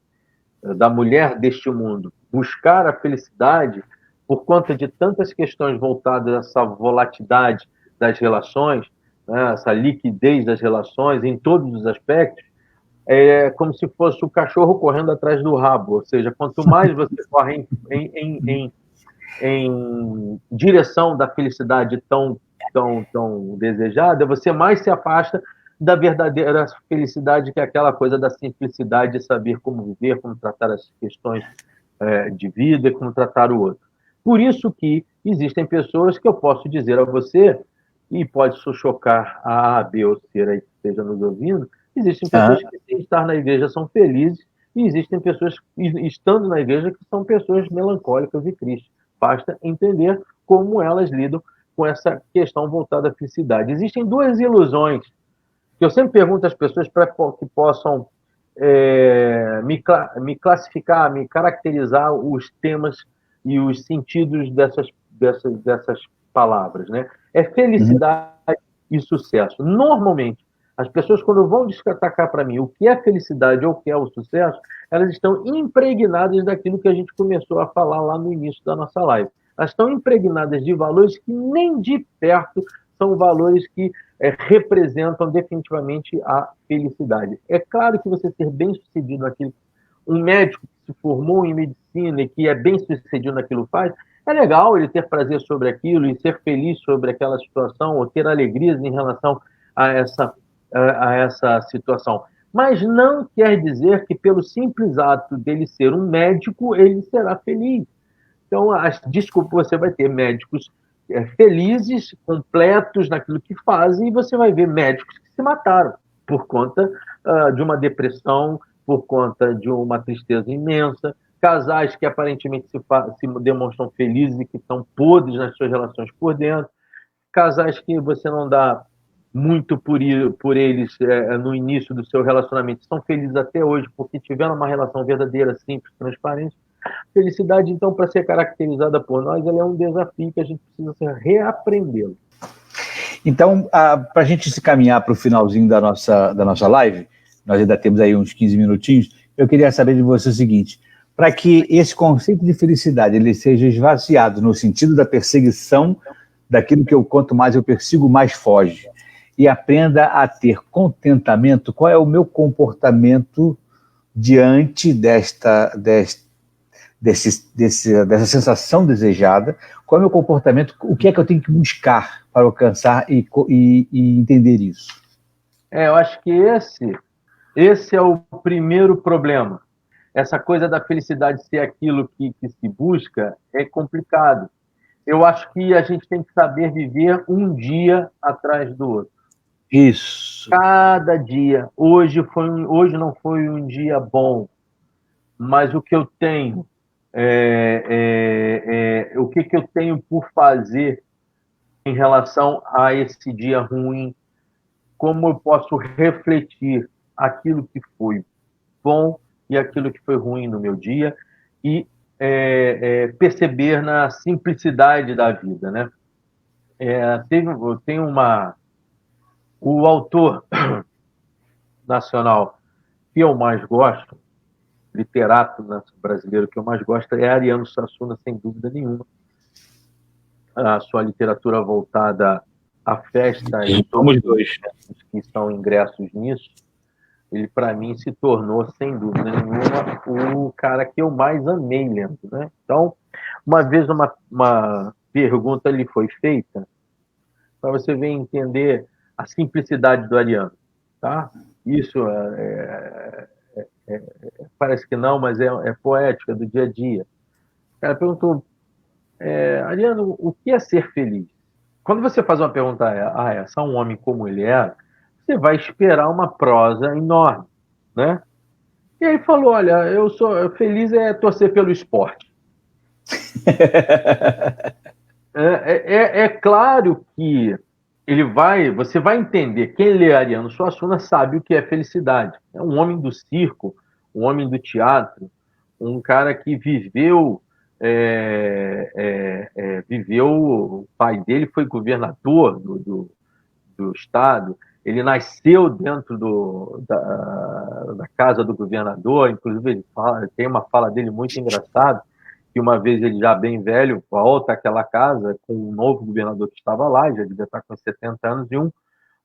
da mulher deste mundo, buscar a felicidade por conta de tantas questões voltadas a essa volatilidade das relações, né, essa liquidez das relações em todos os aspectos, é como se fosse o cachorro correndo atrás do rabo, ou seja, quanto mais você corre em direção da felicidade tão desejada, você mais se afasta da verdadeira felicidade, que é aquela coisa da simplicidade de saber como viver, como tratar as questões de vida, como tratar o outro. Por isso que existem pessoas que eu posso dizer a você, e pode chocar a B ou C aí que esteja nos ouvindo, existem pessoas que, sem estar na igreja, são felizes, e existem pessoas, estando na igreja, que são pessoas melancólicas e tristes. Basta entender como elas lidam com essa questão voltada à felicidade. Existem 2 ilusões que eu sempre pergunto às pessoas para que possam me classificar, me caracterizar os temas e os sentidos dessas palavras, né? É felicidade e sucesso. Normalmente, as pessoas, quando vão destacar para mim o que é felicidade ou o que é o sucesso, elas estão impregnadas daquilo que a gente começou a falar lá no início da nossa live. Elas estão impregnadas de valores que nem de perto são valores que representam definitivamente a felicidade. É claro que você ser bem-sucedido naquilo, um médico que se formou em medicina e que é bem-sucedido naquilo faz, é legal ele ter prazer sobre aquilo e ser feliz sobre aquela situação ou ter alegrias em relação a essa situação. Mas não quer dizer que pelo simples ato dele ser um médico, ele será feliz. Então, desculpa, você vai ter médicos felizes, completos naquilo que fazem, e você vai ver médicos que se mataram por conta de uma depressão, por conta de uma tristeza imensa, casais que aparentemente se demonstram felizes e que estão podres nas suas relações por dentro, casais que você não dá muito por eles no início do seu relacionamento, estão felizes até hoje porque tiveram uma relação verdadeira, simples, transparente. Felicidade, então, para ser caracterizada por nós, ela é um desafio que a gente precisa reaprendê-lo. Então, para a gente se caminhar para o finalzinho da nossa live, nós ainda temos aí uns 15 minutinhos, eu queria saber de você o seguinte: para que esse conceito de felicidade ele seja esvaziado no sentido da perseguição daquilo que quanto mais eu persigo, mais foge, e aprenda a ter contentamento, qual é o meu comportamento diante dessa sensação desejada, qual é o meu comportamento, o que é que eu tenho que buscar para alcançar e entender isso? Eu acho que esse é o primeiro problema. Essa coisa da felicidade ser aquilo que se busca é complicado. Eu acho que a gente tem que saber viver um dia atrás do outro. Isso. Cada dia. Hoje não foi um dia bom, mas o que eu tenho, o que eu tenho por fazer em relação a esse dia ruim, como eu posso refletir aquilo que foi bom e aquilo que foi ruim no meu dia e perceber na simplicidade da vida, né? Tem o autor nacional que eu mais gosto, literato brasileiro que eu mais gosto, é Ariano Suassuna, sem dúvida nenhuma. A sua literatura voltada à festa e somos dois que são ingressos nisso, ele, para mim, se tornou, sem dúvida nenhuma, o cara que eu mais amei lendo, né? Então, uma vez uma pergunta lhe foi feita para você ver entender a simplicidade do Ariano, tá? Isso parece que não, mas é poética do dia a dia. O cara perguntou, Ariano, o que é ser feliz? Quando você faz uma pergunta essa a um homem como ele é, você vai esperar uma prosa enorme, né? E aí falou, olha, eu sou feliz torcer pelo esporte. É claro que você vai entender, quem lê Ariano Suassuna sabe o que é felicidade. É um homem do circo, um homem do teatro, um cara que viveu, o pai dele foi governador do estado, ele nasceu dentro da casa do governador, inclusive tem uma fala dele muito engraçada, que uma vez ele já bem velho volta àquela casa com um novo governador que estava lá, já devia estar com 70 anos, e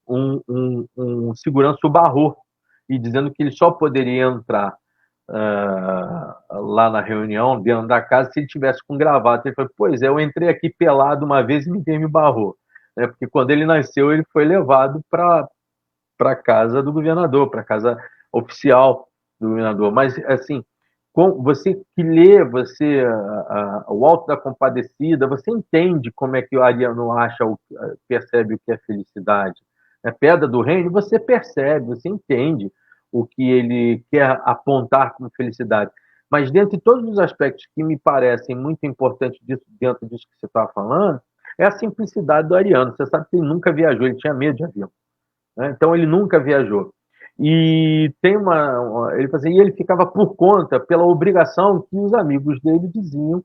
um segurança o barrou, e dizendo que ele só poderia entrar lá na reunião, dentro da casa, se ele tivesse com gravata. Ele falou, pois é, eu entrei aqui pelado uma vez e ninguém me barrou. Porque quando ele nasceu, ele foi levado para a casa do governador, para a casa oficial do governador. Mas, assim, você que lê, o Alto da Compadecida, você entende como é que o Ariano percebe o que é felicidade. A Pedra do Reino, você percebe, você entende o que ele quer apontar como felicidade. Mas, dentre todos os aspectos que me parecem muito importantes dentro disso que você está falando, é a simplicidade do Ariano. Você sabe que ele nunca viajou, ele tinha medo de avião. Né? Então, ele nunca viajou. E ele ficava por conta, pela obrigação que os amigos dele diziam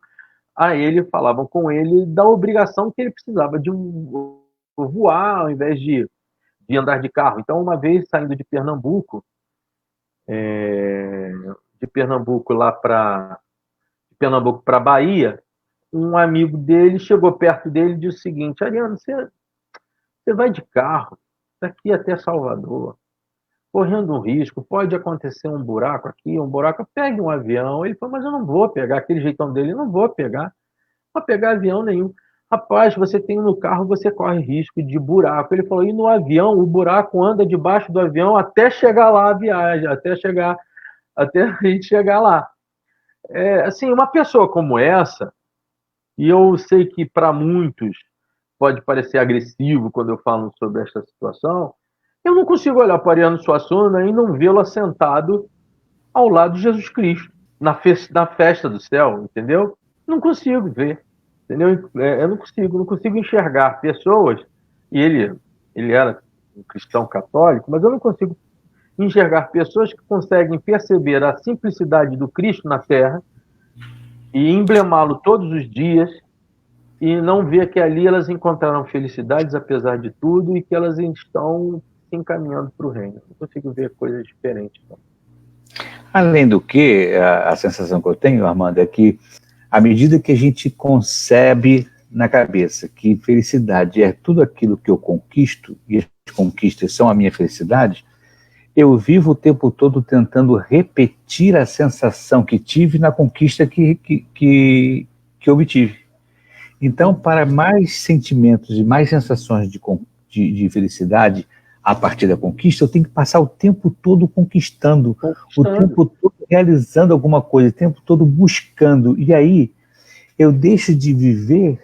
a ele, falavam com ele da obrigação que ele precisava de voar ao invés de andar de carro. Então, uma vez saindo de Pernambuco lá para Pernambuco para Bahia, um amigo dele chegou perto dele e disse o seguinte: Ariano, você vai de carro daqui até Salvador, correndo um risco, pode acontecer um buraco aqui, pegue um avião. Ele falou, mas eu não vou pegar, aquele jeitão dele, eu não vou pegar avião nenhum. Rapaz, você tem no carro, você corre risco de buraco. Ele falou, e no avião, o buraco anda debaixo do avião até chegar lá a viagem, até a gente chegar lá. Assim, uma pessoa como essa, e eu sei que para muitos pode parecer agressivo quando eu falo sobre esta situação, eu não consigo olhar para Ariano Suassuna e não vê-lo assentado ao lado de Jesus Cristo, na festa do céu, entendeu? Não consigo ver, entendeu? Eu não consigo enxergar pessoas, e ele era um cristão católico, mas eu não consigo enxergar pessoas que conseguem perceber a simplicidade do Cristo na Terra e emblemá-lo todos os dias e não ver que ali elas encontraram felicidades apesar de tudo e que elas estão se encaminhando para o reino. Não consigo ver coisas diferentes. Não. Além do que, a sensação que eu tenho, Armando, é que à medida que a gente concebe na cabeça que felicidade é tudo aquilo que eu conquisto, e as conquistas são a minha felicidade, eu vivo o tempo todo tentando repetir a sensação que tive na conquista que obtive. Então, para mais sentimentos e mais sensações de felicidade a partir da conquista, eu tenho que passar o tempo todo conquistando, o tempo todo realizando alguma coisa, o tempo todo buscando. E aí, eu deixo de viver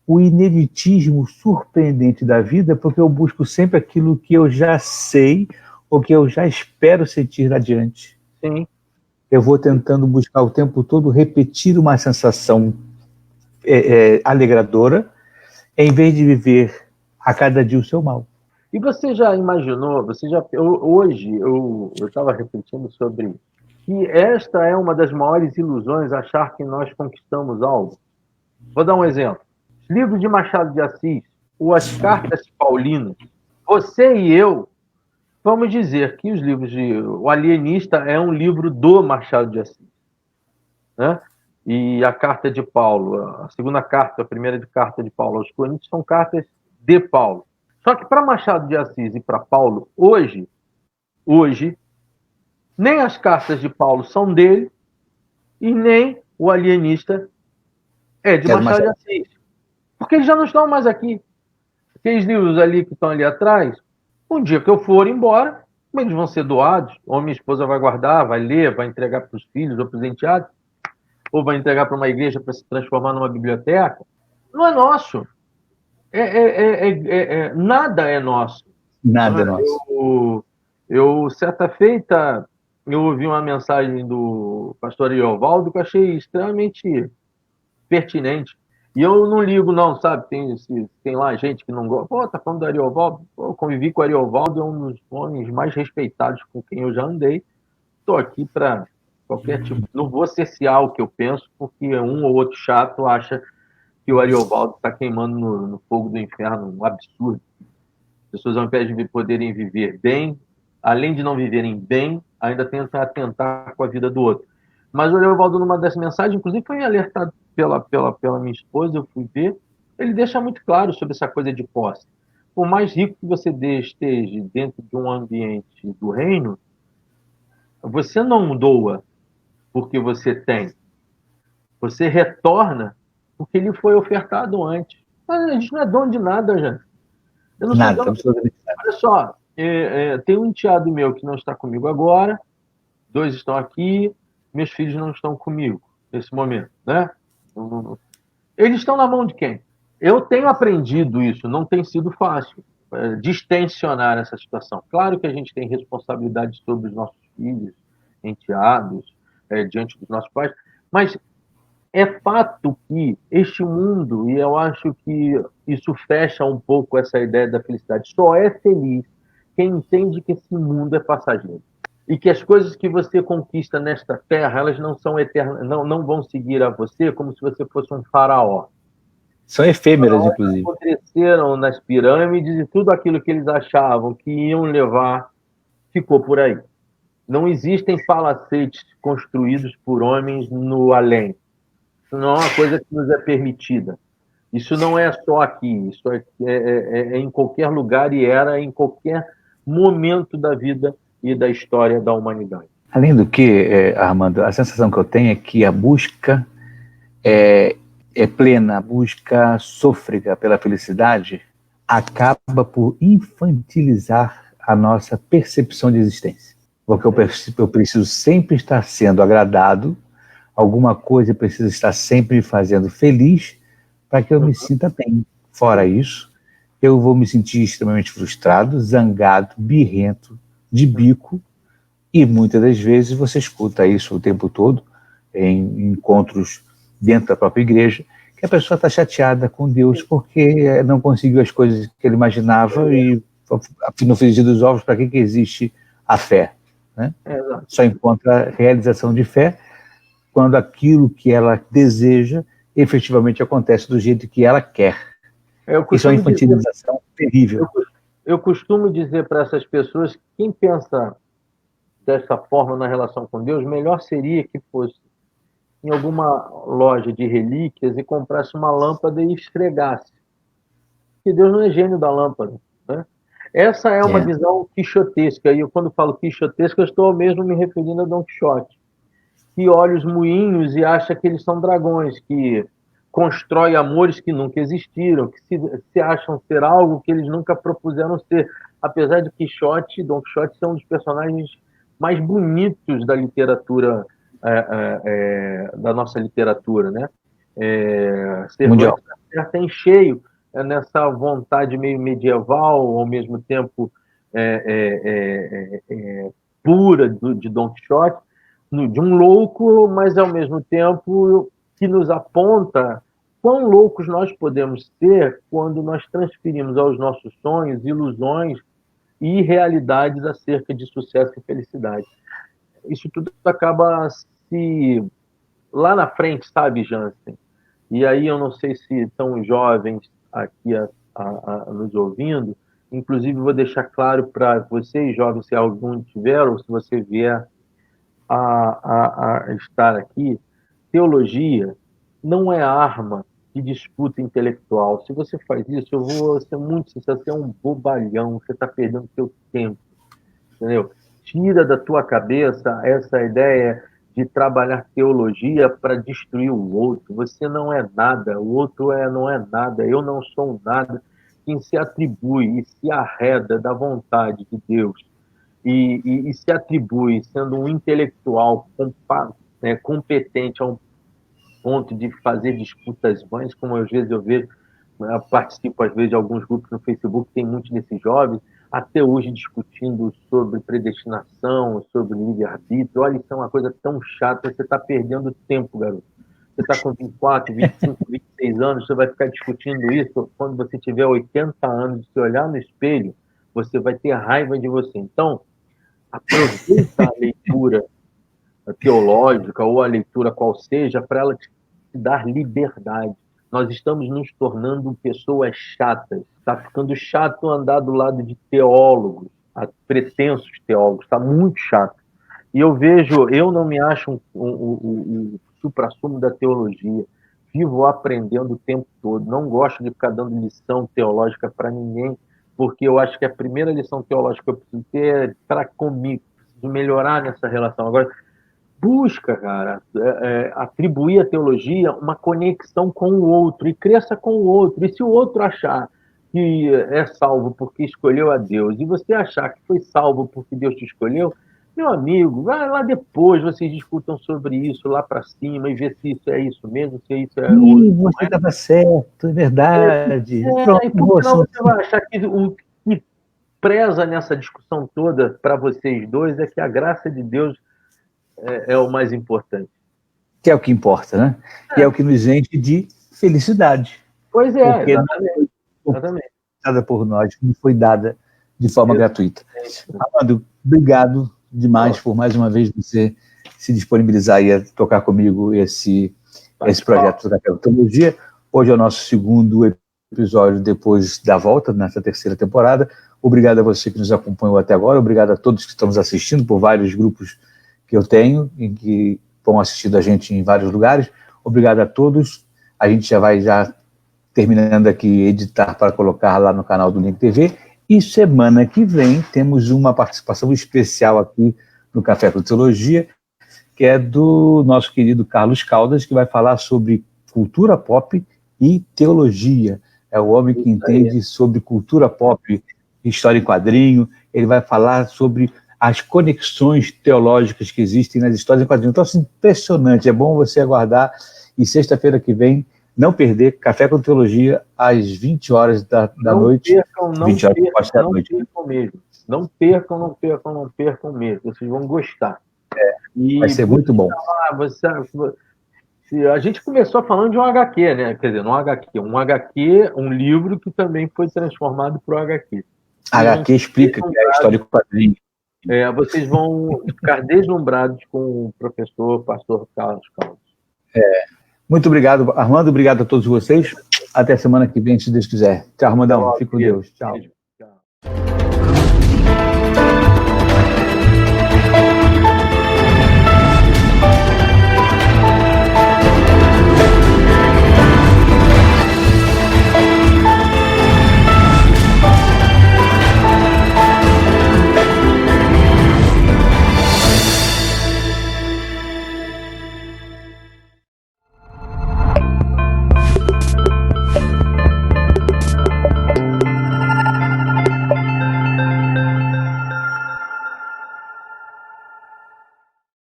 o ineditismo surpreendente da vida, porque eu busco sempre aquilo que eu já sei, ou que eu já espero sentir adiante. Sim. Eu vou tentando buscar o tempo todo repetir uma sensação alegradora, em vez de viver a cada dia o seu mal. E você já imaginou, hoje eu estava refletindo sobre que esta é uma das maiores ilusões, achar que nós conquistamos algo. Vou dar um exemplo. Os livros de Machado de Assis, ou as cartas paulinas, você e eu vamos dizer que os livros O Alienista é um livro do Machado de Assis, né? E a carta de Paulo, a segunda carta, a primeira carta de Paulo aos Coríntios são cartas de Paulo. Só que para Machado de Assis e para Paulo, hoje, nem as cartas de Paulo são dele e nem O Alienista é de Machado de Assis. Porque eles já não estão mais aqui. Aqueles livros ali que estão ali atrás, um dia que eu for embora, eles vão ser doados, ou minha esposa vai guardar, vai ler, vai entregar para os filhos ou para os enteados, ou vai entregar para uma igreja para se transformar numa biblioteca. Não é nosso. Nada é nosso. Nada é nosso. Eu, certa feita, eu ouvi uma mensagem do pastor Iovaldo que eu achei extremamente pertinente. E eu não ligo, não, sabe? Tem lá gente que não gosta. Pô, tá falando do Ariovaldo? Pô, eu convivi com o Ariovaldo, é um dos homens mais respeitados com quem eu já andei. Estou aqui para qualquer tipo. Não vou cercear o que eu penso, porque um ou outro chato acha que o Ariovaldo está queimando no fogo do inferno, um absurdo. As pessoas, ao invés de poderem viver bem, além de não viverem bem, ainda tentam atentar com a vida do outro. Mas o Ariovaldo, numa dessas mensagens, inclusive foi alertado pela minha esposa, eu fui ver, ele deixa muito claro sobre essa coisa de posse. Por mais rico que você esteja dentro de um ambiente do reino, você não doa porque você tem. Você retorna porque lhe foi ofertado antes. Mas a gente não é dono de nada, gente. Eu não sou dono. Olha só, tem um enteado meu que não está comigo agora, 2 estão aqui, meus filhos não estão comigo nesse momento, né? Eles estão na mão de quem? Eu tenho aprendido isso, não tem sido fácil, distensionar essa situação. Claro que a gente tem responsabilidade sobre os nossos filhos, enteados, diante dos nossos pais, mas é fato que este mundo, e eu acho que isso fecha um pouco essa ideia da felicidade, só é feliz quem entende que esse mundo é passageiro. E que as coisas que você conquista nesta terra, elas não são eternas, não vão seguir a você como se você fosse um faraó. São efêmeras, inclusive. Aconteceram nas pirâmides e tudo aquilo que eles achavam que iam levar ficou por aí. Não existem palacetes construídos por homens no além. Isso não é uma coisa que nos é permitida. Isso não é só aqui, isso é em qualquer lugar e era em qualquer momento da vida e da história da humanidade. Além do que, Armando, a sensação que eu tenho é que a busca é plena, a busca sôfrega pela felicidade acaba por infantilizar a nossa percepção de existência. Porque eu preciso sempre estar sendo agradado, alguma coisa precisa estar sempre me fazendo feliz para que eu me sinta bem. Fora isso, eu vou me sentir extremamente frustrado, zangado, birrento, de bico, e muitas das vezes você escuta isso o tempo todo, em encontros dentro da própria igreja, que a pessoa está chateada com Deus porque não conseguiu as coisas que ele imaginava e no frigir dos ovos, para que existe a fé? Né? Só encontra realização de fé quando aquilo que ela deseja efetivamente acontece do jeito que ela quer. Isso é uma infantilização terrível. Eu costumo dizer para essas pessoas que quem pensa dessa forma na relação com Deus, melhor seria que fosse em alguma loja de relíquias e comprasse uma lâmpada e esfregasse. Porque Deus não é gênio da lâmpada. Né? Essa é uma visão quixotesca. E eu, quando falo quixotesca, eu estou mesmo me referindo a Dom Quixote, que olha os moinhos e acha que eles são dragões, que constrói amores que nunca existiram, que se acham ser algo que eles nunca propuseram ser. Apesar de Quixote, Dom Quixote ser um dos personagens mais bonitos da literatura, da nossa literatura, né? Mundial. Tem cheio nessa vontade meio medieval, ao mesmo tempo pura de Dom Quixote, de um louco, mas ao mesmo tempo que nos aponta quão loucos nós podemos ser quando nós transferimos aos nossos sonhos ilusões e realidades acerca de sucesso e felicidade. Isso tudo acaba se... lá na frente, sabe, Jansen? E aí eu não sei se estão jovens aqui nos ouvindo, inclusive vou deixar claro para vocês, jovens, se algum tiver, ou se você vier a estar aqui, teologia não é arma de disputa intelectual. Se você faz isso, eu vou ser muito sincero, você é um bobalhão, você está perdendo seu tempo, entendeu? Tira da tua cabeça essa ideia de trabalhar teologia para destruir o outro. Você não é nada, o outro não é nada, eu não sou nada. Quem se atribui e se arreda da vontade de Deus e se atribui sendo um intelectual competente a um ponto de fazer disputas vãs, como às vezes eu vejo, eu participo às vezes de alguns grupos no Facebook, tem muitos desses jovens, até hoje discutindo sobre predestinação, sobre livre-arbítrio. Olha, isso é uma coisa tão chata, você está perdendo tempo, garoto. você está com 24, 25, 26 anos, você vai ficar discutindo isso. Quando você tiver 80 anos, se olhar no espelho, você vai ter raiva de você. Então, aproveita a leitura teológica ou a leitura qual seja para ela te dar liberdade. Nós estamos nos tornando pessoas chatas. Está ficando chato andar do lado de teólogos, pretensos teólogos. Está muito chato. E eu não me acho um suprassumo da teologia. Vivo aprendendo o tempo todo. Não gosto de ficar dando lição teológica para ninguém, porque eu acho que a primeira lição teológica que eu preciso ter é para comigo. Preciso melhorar nessa relação. Agora, busca, cara, atribuir à teologia uma conexão com o outro e cresça com o outro. E se o outro achar que é salvo porque escolheu a Deus e você achar que foi salvo porque Deus te escolheu, meu amigo, vai lá depois, vocês discutam sobre isso lá para cima e ver se isso é isso mesmo, se isso é outro. Você estava certo, é verdade. E por final você vai achar que o que preza nessa discussão toda para vocês dois é que a graça de Deus é o mais importante. Que é o que importa, né? Que é o que nos enche de felicidade. Pois é, porque exatamente. Dada por nós, não foi dada de forma gratuita. Armando, obrigado demais por mais uma vez você se disponibilizar e a tocar comigo esse projeto da Teologia. Hoje é o nosso segundo episódio depois da volta, nessa terceira temporada. Obrigado a você que nos acompanhou até agora, obrigado a todos que estão nos assistindo por vários grupos que eu tenho e que vão assistindo a gente em vários lugares. Obrigado a todos. A gente já vai terminando aqui editar para colocar lá no canal do Link TV. E semana que vem temos uma participação especial aqui no Café com Teologia, que é do nosso querido Carlos Caldas, que vai falar sobre cultura pop e teologia. É o homem que entende sobre cultura pop, história em quadrinho. Ele vai falar sobre as conexões teológicas que existem nas histórias em quadrinhos. Então, assim, impressionante. É bom você aguardar. E sexta-feira que vem, não perder, Café com Teologia, às 20 horas da noite. Não percam mesmo. Vocês vão gostar. Vai ser muito bom. A gente começou falando de um HQ, né? Quer dizer, um livro que também foi transformado para o HQ. HQ explica que é a história do quadrinho. Vocês vão ficar deslumbrados com o professor, pastor Carlos Caldas. Muito obrigado, Armando. Obrigado a todos vocês. Até semana que vem, se Deus quiser. Tchau, Armandão. Fique com Deus. Tchau.